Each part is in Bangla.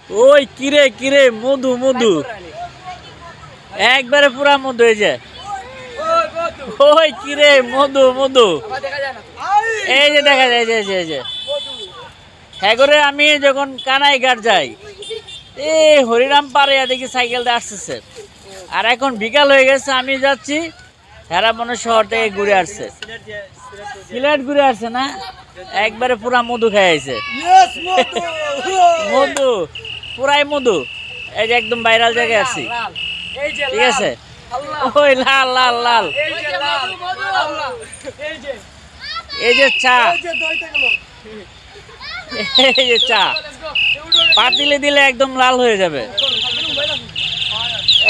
ওই কিরে কিরে মধু মধু একবারে পুরা মধু এই যে ওই কিরে মধু মধু এই যে দেখা যায় এই যে হ্যাঁ করে আমি যখন কানাই ঘাট যাই হরিরাম পারে দেখি সাইকেল দিয়ে আসতেছে আর এখন বিকাল হয়ে গেছে আমি যাচ্ছি হেরামন শহর থেকে ঘুরে আসছে সিলেট ঘুরে আসছে না একবারে পুরা মধু খাইছে মধু পুরাই মধু এই যে একদম ভাইরাল জায়গায় আছি ঠিক আছে ওই লাল লাল লাল এই যে চা এই যে চা পাতিলে দিলে একদম লাল হয়ে যাবে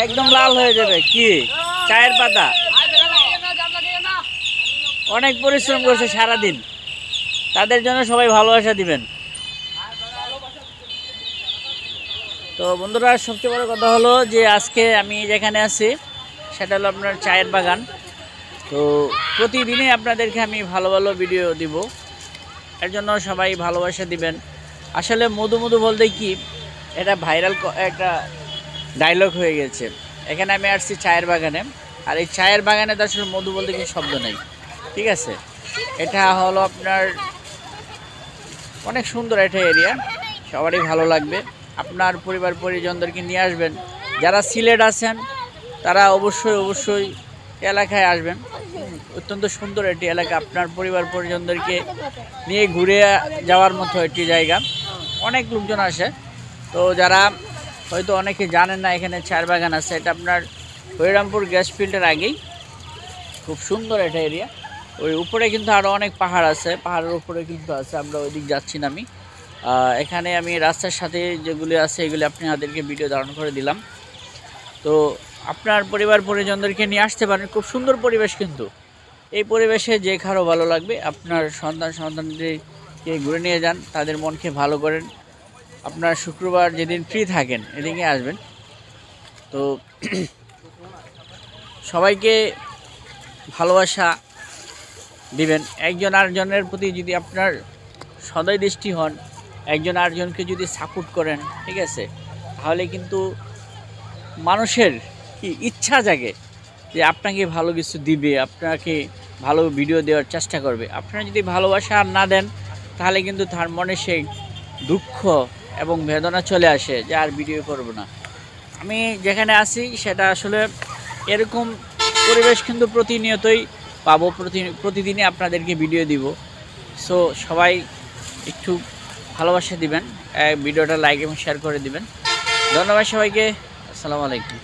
একদম লাল হয়ে যাবে কি চায়ের পাতা অনেক পরিশ্রম করছে সারাদিন তাদের জন্য সবাই ভালোবাসা দিবেন। তো বন্ধুরা সবচেয়ে বড় কথা হলো যে আজকে আমি যেখানে আছি সেটা হলো আপনার চায়ের বাগান। তো প্রতিদিনই আপনাদেরকে আমি ভালো ভালো ভিডিও দিব, এর জন্য সবাই ভালোবাসা দিবেন। আসলে মধু মধু বলতে কি এটা ভাইরাল একটা ডায়লগ হয়ে গেছে। এখানে আমি আসছি চায়ের বাগানে, আর এই চায়ের বাগানে তো আসলে মধু বলতে কি শব্দ নেই, ঠিক আছে। এটা হলো আপনার অনেক সুন্দর একটা এরিয়া, সবারই ভালো লাগবে। আপনার পরিবার পরিজনদেরকে নিয়ে আসবেন, যারা সিলেট আছেন তারা অবশ্যই অবশ্যই এলাকায় আসবেন। অত্যন্ত সুন্দর একটি এলাকা, আপনার পরিবার পরিজনদেরকে নিয়ে ঘুরে যাওয়ার মতো একটি জায়গা। অনেক লোকজন আসে। তো যারা হয়তো অনেকে জানেন না এখানে চায়ের বাগান আছে, এটা আপনার হরিরামপুর গ্যাস ফিল্ডের আগেই। খুব সুন্দর একটা এরিয়া। ওই উপরে কিন্তু আরও অনেক পাহাড় আছে, পাহাড়ের উপরে কিন্তু আছে, আমরা ওই দিক যাচ্ছি না। আমি এখানে আমি রাস্তার সাথে যেগুলি আছে এগুলি আপনাদেরকে ভিডিও ধারণ করে দিলাম। তো আপনার পরিবার পরিজনদেরকে নিয়ে আসতে পারেন, খুব সুন্দর পরিবেশ। কিন্তু এই পরিবেশে যে কারো ভালো লাগবে, আপনার সন্তানদেরকে ঘুরে নিয়ে যান, তাদের মনকে ভালো করেন। আপনার শুক্রবার যেদিন ফ্রি থাকেন এদিকে আসবেন। তো সবাইকে ভালোবাসা দিবেন, একজন আরেকজনের প্রতি যদি আপনার সদয় দৃষ্টি হন, একজন আরেকজনকে যদি সাপোর্ট করেন, ঠিক আছে, তাহলে কিন্তু মানুষের কি ইচ্ছা জাগে যে আপনাকে ভালো কিছু দিবে, আপনাকে ভালো ভিডিও দেওয়ার চেষ্টা করবে। আপনারা যদি ভালোবাসা আর না দেন তাহলে কিন্তু তার মনে সেই দুঃখ এবং বেদনা চলে আসে যে আর ভিডিও করব না। আমি যেখানে আছি সেটা আসলে এরকম পরিবেশ কিন্তু প্রতিনিয়তই পাবো, প্রতিদিনই আপনাদেরকে ভিডিও দিব। সো সবাই একটু ভালোবাসা দিবেন, ভিডিওটা লাইক এবং শেয়ার করে দিবেন। ধন্যবাদ সবাইকে। আসসালামু আলাইকুম।